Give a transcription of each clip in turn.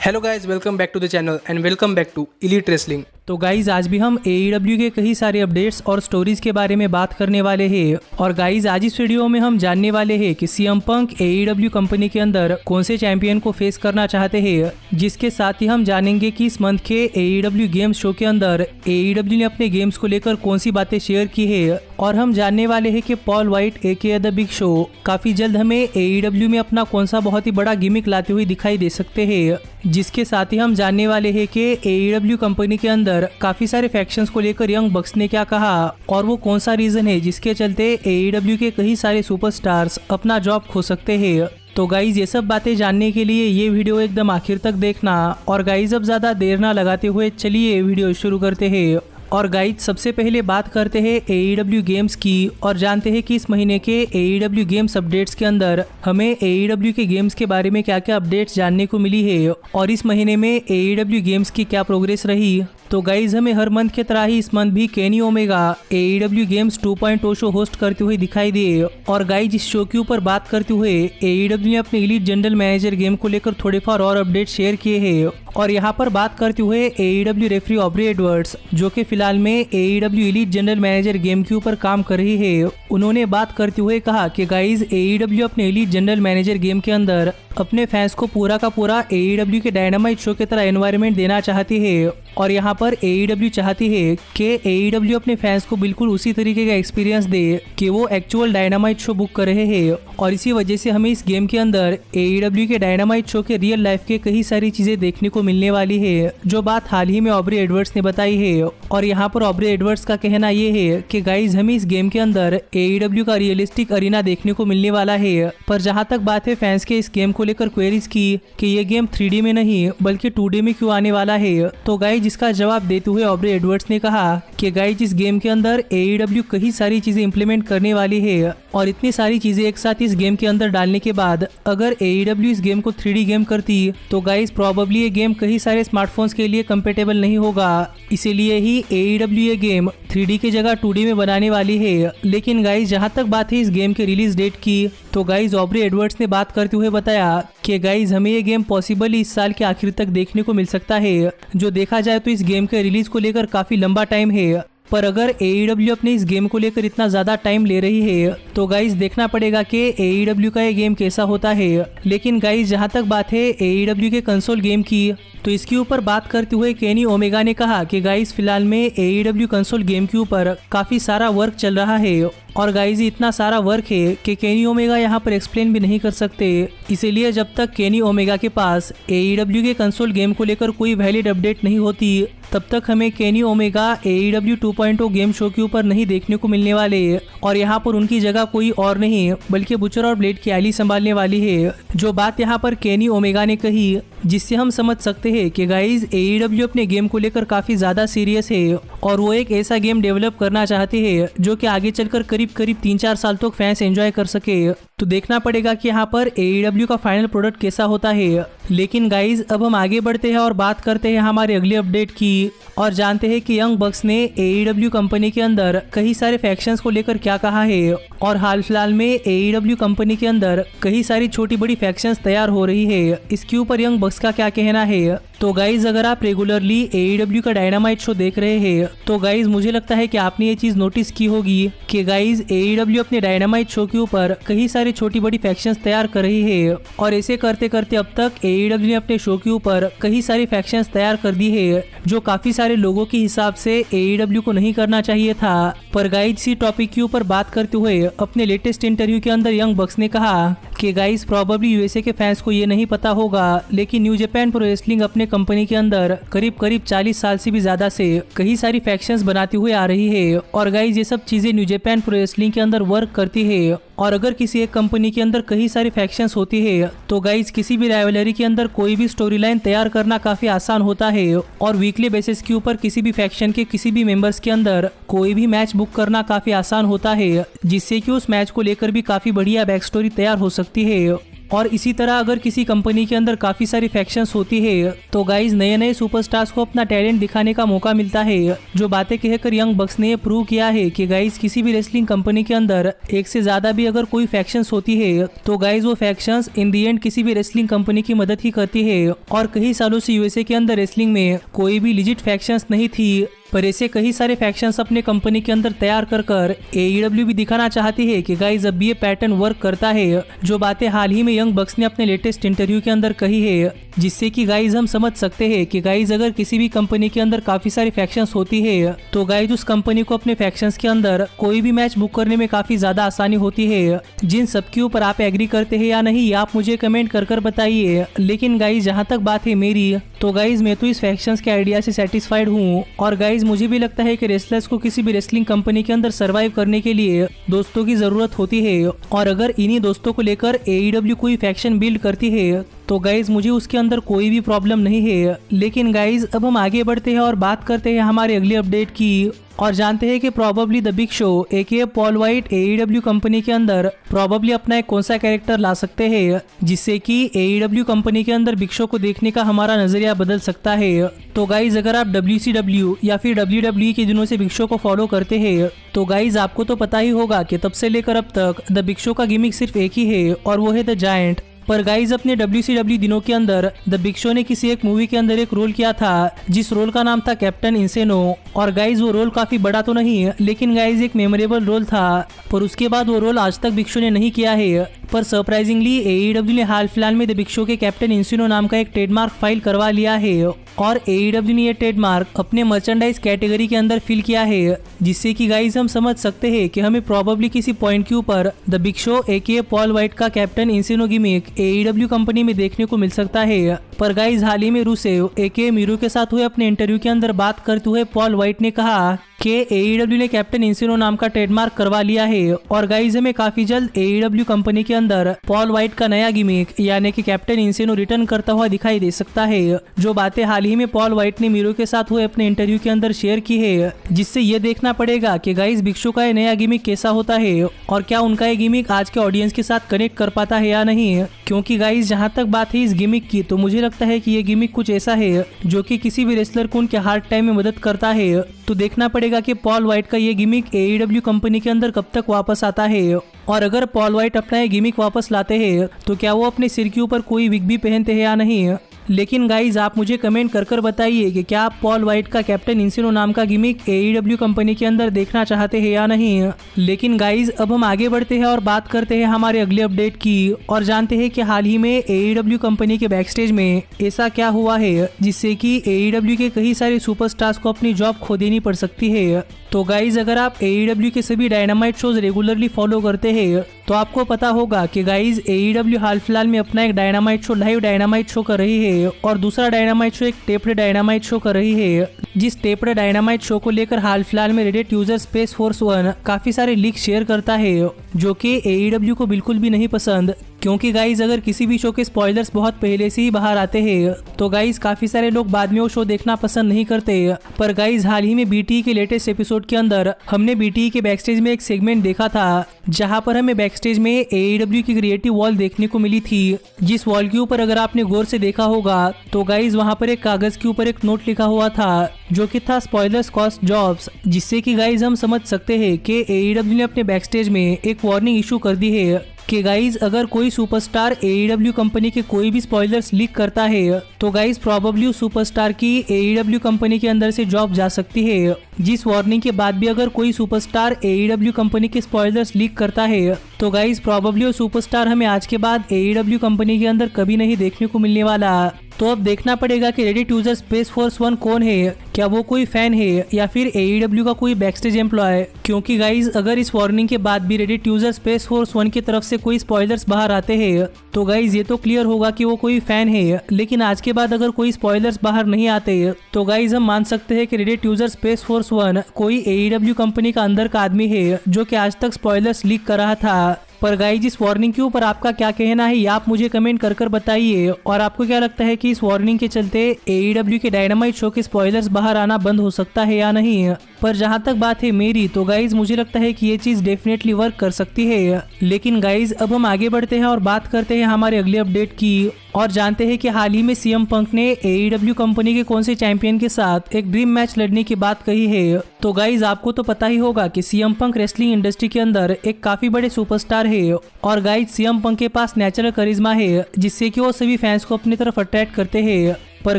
Hello guys, welcome back to the channel and welcome back to elite wrestling. तो guys आज भी हम AEW के कई सारे अपडेट्स और स्टोरीज के बारे में बात करने वाले हैं। और गाइज आज इस वीडियो में हम जानने वाले हैं कि CM Punk AEW कंपनी के अंदर कौन से चैंपियन को फेस करना चाहते हैं, जिसके साथ ही हम जानेंगे कि इस मंथ के AEW गेम्स शो के अंदर AEW ने अपने गेम्स को लेकर कौन सी बातें शेयर की है। और हम जानने वाले हैं कि Paul white AKA the big show काफी जल्द हमें AEW में अपना कौन सा बहुत ही बड़ा गिमिक लाते हुए दिखाई दे सकते हैं, जिसके साथ ही हम जानने वाले हैं कि AEW कंपनी के अंदर काफी सारे फैक्शंस को लेकर यंग बक्स ने क्या कहा और वो कौन सा रीजन है जिसके चलते AEW के कई सारे सुपरस्टार्स अपना जॉब खो सकते हैं। तो गाइज ये सब बातें जानने के लिए ये वीडियो एकदम आखिर तक देखना। और गाइज अब ज्यादा देर ना लगाते हुए चलिए वीडियो शुरू करते हैं। और गाइज सबसे पहले बात करते हैं AEW गेम्स की और जानते हैं कि इस महीने के AEW गेम्स अपडेट्स के अंदर हमें AEW के गेम्स के बारे में क्या क्या अपडेट्स जानने को मिली है और इस महीने में AEW गेम्स की क्या प्रोग्रेस रही। तो गाइज हमें हर मंथ की तरह ही इस मंथ भी Kenny Omega AEW games 2.0 show host करते हुए दिखाई दिए। और गाइज इस शो के ऊपर बात करते हुए AEW ने अपने एलीट जनरल मैनेजर गेम को लेकर थोड़े फार और अपडेट शेयर किए हैं। और यहाँ पर बात करते हुए AEW रेफरी ऑब्रे एडवर्ड्स, जो कि फिलहाल में AEW elite general manager game के ऊपर काम कर रही है, उन्होंने बात करते हुए कहा कि गाइज AEW अपने एलीट जनरल मैनेजर गेम के अंदर अपने फैंस को पूरा का पूरा AEW के डायनामाइट शो की तरह एनवायरनमेंट देना चाहती है। और यहाँ पर AEW चाहती है कि AEW अपने फैंस को बिल्कुल उसी तरीके का एक्सपीरियंस दे कि वो एक्चुअल डायनामाइट शो बुक कर रहे हैं। और इसी वजह से हमें इस गेम के अंदर AEW के डायनामाइट शो के रियल लाइफ के कई सारी चीजें देखने को मिलने वाली है, जो बात हाल ही में ऑब्रे एडवर्ड्स ने बताई है। और यहाँ पर ऑब्रे एडवर्ड्स का कहना ये है कि गाइज हमें इस गेम के अंदर AEW का रियलिस्टिक अरीना देखने को मिलने वाला है। पर जहाँ तक बात है फैंस के इस गेम को लेकर क्वेरीज की कि ये गेम 3D में नहीं बल्कि 2D में क्यों आने वाला है, तो गाइज इसका जवाब देते हुए ऑब्रे एडवर्ड्स ने कहा कि गाइज इस गेम के अंदर AEW कई सारी चीजें इंप्लीमेंट करने वाली है। और इतनी सारी चीजें एक साथ इस गेम के अंदर डालने के बाद अगर AEW इस गेम को 3D गेम करती तो गाइज प्रोबेबली ये गेम कई सारे स्मार्टफोन्स के लिए कंपेटेबल नहीं होगा। इसीलिए ही AEW ये गेम 3D की जगह 2D में बनाने वाली है। लेकिन गाइज जहाँ तक बात है इस गेम के रिलीज डेट की, तो गाइज ऑब्रे एडवर्ड्स ने बात करते हुए बताया कि गाइज हमें ये गेम पॉसिबली इस साल के आखिर तक देखने को मिल सकता है। जो देखा जाए तो इस गेम के रिलीज को लेकर काफी लंबा टाइम है, पर अगर AEW अपने इस गेम को लेकर इतना ज़्यादा टाइम ले रही है तो गाइज देखना पड़ेगा कि AEW का ये गेम कैसा होता है। लेकिन गाइज जहाँ तक बात है AEW के कंसोल गेम की, तो इसके ऊपर बात करते हुए केनी ओमेगा ने कहा कि गाइज फिलहाल में AEW कंसोल गेम के ऊपर काफ़ी सारा वर्क चल रहा है। और गाइज इतना सारा वर्क है कि केनी ओमेगा यहाँ पर एक्सप्लेन भी नहीं कर सकते। इसीलिए जब तक केनी ओमेगा के पास AEW के कंसोल गेम को लेकर कोई वैलिड अपडेट नहीं होती तब तक हमें Kenny Omega AEW 2.0 game show के ऊपर नहीं देखने को मिलने वाले। और यहाँ पर उनकी जगह कोई और नहीं बल्कि बुचर और ब्लेड की एली संभालने वाली है। जो बात यहाँ पर केनी ओमेगा ने कही जिससे हम समझ सकते हैं कि गाइज AEW अपने गेम को लेकर काफी ज्यादा सीरियस है और वो एक ऐसा गेम डेवलप करना चाहते हैं जो कि आगे चलकर करीब 3-4 साल तक फैंस एंजॉय कर सके। तो देखना पड़ेगा कि यहाँ पर AEW का फाइनल प्रोडक्ट कैसा होता है। लेकिन गाइज अब हम आगे बढ़ते हैं और बात करते हैं हमारे अगले अपडेट की और जानते हैं कि यंग बक्स ने AEW कंपनी के अंदर कई सारे फैक्शंस को लेकर क्या कहा है। और हाल फिलहाल में AEW कंपनी के अंदर कई सारी छोटी बड़ी फैक्शंस तैयार हो रही है, इसके ऊपर यंग बक्स का क्या कहना है। तो गाइज अगर आप रेगुलरली AEW का डायनामाइट शो देख रहे हैं तो गाइज मुझे लगता है कि आपने ये चीज नोटिस की होगी कि गाइज AEW अपने डायनामाइट शो के ऊपर कई सारी छोटी बड़ी फैक्शंस तैयार कर रही है। और ऐसे करते करते अब तक AEW ने अपने शो के ऊपर कई सारी फैक्शंस तैयार कर दी है, जो काफी सारे लोगों के हिसाब से AEW को नहीं करना चाहिए था। पर गाइज इसी टॉपिक के ऊपर बात करते हुए अपने लेटेस्ट इंटरव्यू के अंदर यंग बक्स ने कहा कि गाइज प्रोबेबली USA के फैंस को ये नहीं पता होगा, लेकिन न्यू जापान प्रो रेसलिंग अपने कंपनी के अंदर करीब 40 साल से भी ज्यादा से कई सारी फैक्शंस बनाती हुई आ रही है। और गाइज ये सब चीजें न्यू जापान प्रो रेसलिंग के अंदर वर्क करती है। और अगर किसी एक कंपनी के अंदर कई सारी फैक्शंस होती है तो गाइज किसी भी राइवलरी के अंदर कोई भी स्टोरी लाइन तैयार करना काफी आसान होता है। और वीकली बेसिस के ऊपर किसी भी फैक्शन के किसी भी मेंबर्स के अंदर कोई भी मैच बुक करना काफी आसान होता है, जिससे कि उस मैच को लेकर भी काफी बढ़िया बैक स्टोरी तैयार हो सकती है। और इसी तरह अगर किसी कंपनी के अंदर काफी सारी फैक्शंस होती है तो गाइज नए नए सुपरस्टार्स को अपना टैलेंट दिखाने का मौका मिलता है। जो बातें कहकर यंग बक्स ने प्रूव किया है कि गाइज किसी भी रेसलिंग कंपनी के अंदर एक से ज्यादा भी अगर कोई फैक्शंस होती है तो गाइज वो फैक्शंस इन दी एंड किसी भी रेसलिंग कंपनी की मदद ही करती है। और कई सालों से यूएसए के अंदर रेसलिंग में कोई भी लिजिट फैक्शंस नहीं थी, पर ऐसे कई सारे फैक्शंस अपने कंपनी के अंदर तैयार कर AEW भी दिखाना चाहती है कि गाइज अब ये पैटर्न वर्क करता है। जो बातें हाल ही में यंग बक्स ने अपने लेटेस्ट इंटरव्यू के अंदर कही है, जिससे कि गाइज हम समझ सकते हैं कि गाइज अगर किसी भी कंपनी के अंदर काफी सारी फैक्शंस होती है तो गाइज उस कंपनी को अपने फैक्शंस के अंदर कोई भी मैच बुक करने में काफी ज्यादा आसानी होती है। जिन सबके ऊपर आप एग्री करते हैं या नहीं आप मुझे कमेंट कर बताइए। लेकिन गाइज जहाँ तक बात है मेरी, तो गाइज मैं तो इस फैक्शंस के आइडिया से सेटिस्फाइड हूँ। और गाइज मुझे भी लगता है कि रेसलर्स को किसी भी रेसलिंग कंपनी के अंदर सरवाइव करने के लिए दोस्तों की जरूरत होती है। और अगर इन्हीं दोस्तों को लेकर AEW कोई फैक्शन बिल्ड करती है तो गाइज मुझे उसके अंदर कोई भी प्रॉब्लम नहीं है। लेकिन गाइज अब हम आगे बढ़ते हैं और बात करते हैं हमारे अगले अपडेट की, और जानते हैं कि probably the big show AKA Paul White AEW company के अंदर प्रोबेबली अपना एक कौन सा कैरेक्टर ला सकते हैं जिससे कि AEW कंपनी के अंदर बिग शो को देखने का हमारा नजरिया बदल सकता है। तो गाइज अगर आप WCW या फिर WWE के दिनों से बिग शो को फॉलो करते हैं तो गाइज आपको तो पता ही होगा कि तब से लेकर अब तक द बिग शो का गिमिक सिर्फ एक ही है और वो है द जायंट। पर गाइज अपने WCW दिनों के अंदर द बिग शो ने किसी एक मूवी के अंदर एक रोल किया था जिस रोल का नाम था कैप्टन इंसेनो। और गाइज वो रोल काफी बड़ा तो नहीं लेकिन गाइज एक मेमोरेबल रोल था, पर उसके बाद वो रोल आज तक बिग शो ने नहीं किया है। पर सरप्राइजिंगली AEW ने हाल फिलहाल में द बिग शो के कैप्टन इंसेनो नाम का एक ट्रेडमार्क फाइल करवा लिया है और AEW ने ये ट्रेडमार्क अपने मर्चेंडाइज कैटेगरी के अंदर फिल किया है, जिससे कि गाइज हम समझ सकते हैं कि हमें प्रोबेबली किसी पॉइंट के ऊपर the big show AKA Paul White का captain Insano gimmick AEW company में देखने को मिल सकता है। पर गाइज हाल ही में रूसेव एके मीरू के साथ हुए अपने इंटरव्यू के अंदर बात करते हुए पॉल वाइट ने कहा कि AEW ने कैप्टन इंसेनो नाम का ट्रेडमार्क करवा लिया है और गाइज हमें काफी जल्द AEW कंपनी के अंदर पॉल वाइट का नया गिमिक यानी कि कैप्टन इंसेनो रिटर्न करता हुआ दिखाई दे सकता है। जो बातें हाल ही में पॉल वाइट ने मीरू के साथ हुए अपने इंटरव्यू के अंदर शेयर की है, जिससे ये देखना पड़ेगा कि गाइज बिग शो का ये नया गिमिक कैसा होता है और क्या उनका ये गिमिक आज के ऑडियंस के साथ कनेक्ट कर पाता है या नहीं। क्योंकि गाइज जहाँ तक बात है इस गिमिक की, तो मुझे लगता है कि ये गिमिक कुछ ऐसा है जो कि किसी भी रेसलर को उनके हार्ड टाइम में मदद करता है। तो देखना पड़ेगा कि पॉल वाइट का ये गिमिक AEW कंपनी के अंदर कब तक वापस आता है। और अगर पॉल वाइट अपना ये गिमिक वापस लाते हैं तो क्या वो अपने सिर के ऊपर कोई विग भी पहनते हैं या नहीं। लेकिन गाइज आप मुझे कमेंट कर बताइए कि क्या आप पॉल वाइट का कैप्टन इंसेनो नाम का गिमिक AEW कंपनी के अंदर देखना चाहते हैं या नहीं। लेकिन गाइज अब हम आगे बढ़ते हैं और बात करते हैं हमारे अगले अपडेट की, और जानते हैं कि हाल ही में AEW कंपनी के बैकस्टेज में ऐसा क्या हुआ है जिससे कि AEW के कई सारे सुपरस्टार्स को अपनी जॉब खो देनी पड़ सकती है। तो गाइज अगर आप AEW के सभी डायनामाइट शोज रेगुलरली फॉलो करते हैं तो आपको पता होगा कि गाइज AEW हाल फिलहाल में अपना एक dynamite show live dynamite show कर रही है और दूसरा डायनामाइट शो एक टेप्ड डायनामाइट शो कर रही है। जिस टेप्ड डायनामाइट शो को लेकर हाल फिलहाल में रेडिट यूजर स्पेस फोर्स 1 काफी सारे लीक शेयर करता है जो कि AEW को बिल्कुल भी नहीं पसंद। क्योंकि गाइज अगर किसी भी शो के स्पॉयलर्स बहुत पहले से ही बाहर आते हैं तो गाइज काफी सारे लोग बाद में वो शो देखना पसंद नहीं करते। पर गाइज हाल ही में BTE के लेटेस्ट एपिसोड के अंदर हमने BTE के बैकस्टेज में एक सेगमेंट देखा था जहां पर हमें बैकस्टेज में AEW की क्रिएटिव वॉल देखने को मिली थी। जिस वॉल के ऊपर अगर आपने गौर से देखा होगा तो गाइज वहां पर एक कागज के ऊपर एक नोट लिखा हुआ था जो कि था स्पॉयलर्स कॉस्ट जॉब्स, जिससे कि गाइज हम समझ सकते हैं कि AEW ने अपने बैकस्टेज में एक वार्निंग इशू कर दी है कि गाइज अगर कोई सुपरस्टार AEW कंपनी के कोई भी स्पॉयलर्स लीक करता है तो गाइज प्रोबेबली उस सुपरस्टार की AEW कंपनी के अंदर से जॉब जा सकती है। जिस वार्निंग के बाद भी अगर कोई सुपरस्टार AEW कंपनी के स्पॉयलर्स लीक करता है तो गाइज प्रोबेबली वो सुपरस्टार हमें आज के बाद AEW कंपनी के अंदर कभी नहीं देखने को मिलने वाला। तो अब देखना पड़ेगा कि रेडिट यूजर स्पेस फोर्स 1 कौन है, क्या वो कोई फैन है या फिर AEW का कोई बैकस्टेज एम्प्लॉय। क्योंकि गाइज अगर इस वार्निंग के बाद भी रेडिट यूजर स्पेस फोर्स 1 की तरफ से कोई स्पॉयलर्स बाहर आते हैं तो गाइज ये तो क्लियर होगा कि वो कोई फैन है। लेकिन आज के बाद अगर कोई स्पॉयलर्स बाहर नहीं आते तो गाइज हम मान सकते हैं कि रेडिट यूजर स्पेस फोर्स 1 कोई AEW कंपनी का अंदर का आदमी है जो कि आज तक स्पॉयलर्स लीक कर रहा था। पर गाइज इस वार्निंग के ऊपर आपका क्या कहना है, ये आप मुझे कमेंट कर कर बताइए। और आपको क्या लगता है कि इस वार्निंग के चलते AEW के डायनामाइट शो के स्पॉयलर्स बाहर आना बंद हो सकता है या नहीं। पर जहां तक बात है मेरी, तो गाइज मुझे लगता है कि ये चीज डेफिनेटली वर्क कर सकती है। लेकिन गाइज अब हम आगे बढ़ते हैं और बात करते हैं हमारे अगले अपडेट की, और जानते हैं कि हाल ही में CM पंक ने AEW कंपनी के कौन से चैंपियन के साथ एक ड्रीम मैच लड़ने की बात कही है। तो गाइज आपको तो पता ही होगा कि CM पंक रेसलिंग इंडस्ट्री के अंदर एक काफी बड़े सुपरस्टार है, और गाइज CM पंक के पास नेचुरल करिश्मा है जिससे कि वो सभी फैंस को अपनी तरफ अट्रैक्ट करते हैं। पर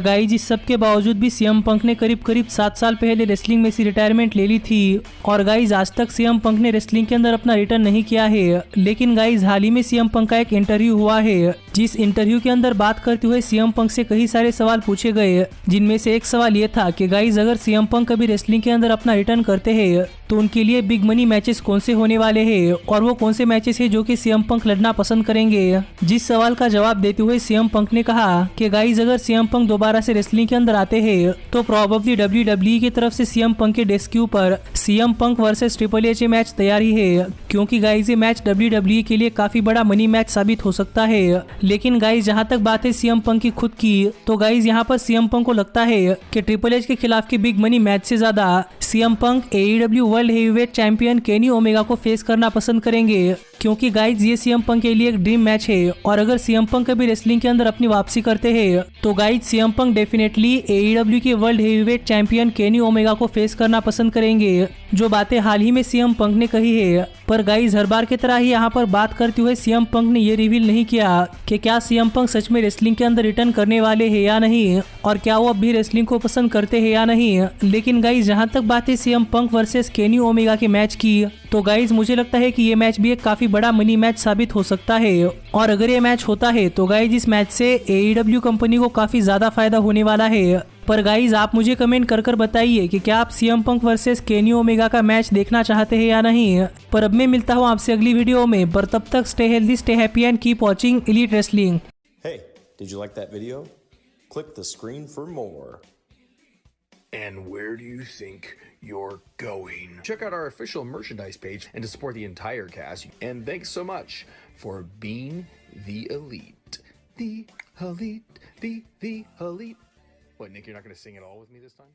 गाइज इस सब के बावजूद भी CM पंक ने करीब 7 साल पहले रेसलिंग में से रिटायरमेंट ले ली थी, और गाइज आज तक CM पंक ने रेसलिंग के अंदर अपना रिटर्न नहीं किया है। लेकिन गाइज हाल ही में CM पंक का एक इंटरव्यू हुआ है, जिस इंटरव्यू के अंदर बात करते हुए CM पंक से कई सारे सवाल पूछे गए, जिनमें से एक सवाल ये था कि गाइज अगर CM पंक कभी रेसलिंग के अंदर अपना रिटर्न करते हैं तो उनके लिए बिग मनी मैचेस कौन से होने वाले हैं, और वो कौन से मैचेस है जो कि CM पंक लड़ना पसंद करेंगे। जिस सवाल का जवाब देते हुए CM पंक ने कहा कि गाइज अगर CM पंक दोबारा से रेसलिंग के अंदर आते हैं तो प्रोबेबली WWE की तरफ से CM पंक के डेस्क के ऊपर CM पंक वर्सेस ट्रिपल एच मैच तैयार ही है, क्योंकि गाइज ये मैच WWE के लिए काफी बड़ा मनी मैच साबित हो सकता है। लेकिन गाइज जहां तक बात है CM पंक की खुद की, तो गाइज यहाँ पर CM पंक को लगता है कि ट्रिपल एच के खिलाफ के बिग मनी मैच से ज्यादा CM पंक AEW world heavyweight champion Kenny Omega को फेस करना पसंद करेंगे, क्योंकि गाइज ये CM पंक के लिए एक ड्रीम मैच है। और अगर CM पंक कभी रेसलिंग के अंदर अपनी वापसी करते हैं तो गाइज CM पंक डेफिनेटली AEW के world heavyweight champion Kenny Omega को फेस करना पसंद करेंगे, जो बातें हाल ही में CM पंक ने कही है। पर गाइज हर बार की तरह ही यहाँ पर बात करते हुए CM पंक ने ये रिवील नहीं किया कि क्या CM पंक सच में रेसलिंग के अंदर रिटर्न करने वाले हैं या नहीं, और क्या वो अब भी रेसलिंग को पसंद करते हैं या नहीं। लेकिन गाइज जहाँ तक बात है CM पंक वर्सेस केनी ओमेगा के मैच की, तो गाइज मुझे लगता है कि ये मैच भी एक काफी बड़ा मनी मैच साबित हो सकता है। और अगर ये मैच होता है तो गाइज इस मैच से AEW कंपनी को काफी ज्यादा फायदा होने वाला है। पर गाइज आप मुझे कमेंट कर कर बताइए कि क्या आप CM पंक वर्सेस केनी ओमेगा का मैच देखना चाहते हैं या नहीं। पर अब मैं मिलता हूँ आपसे अगली वीडियो में, पर तब तक stay healthy, stay happy and keep watching elite wrestling. Hey, did you like that video? Click the screen for more. And where do you think you're going? Check out our official merchandise page and to support the entire cast. And thanks so much for being the elite. The elite, the elite. What, Nick, you're not going to sing it all with me this time?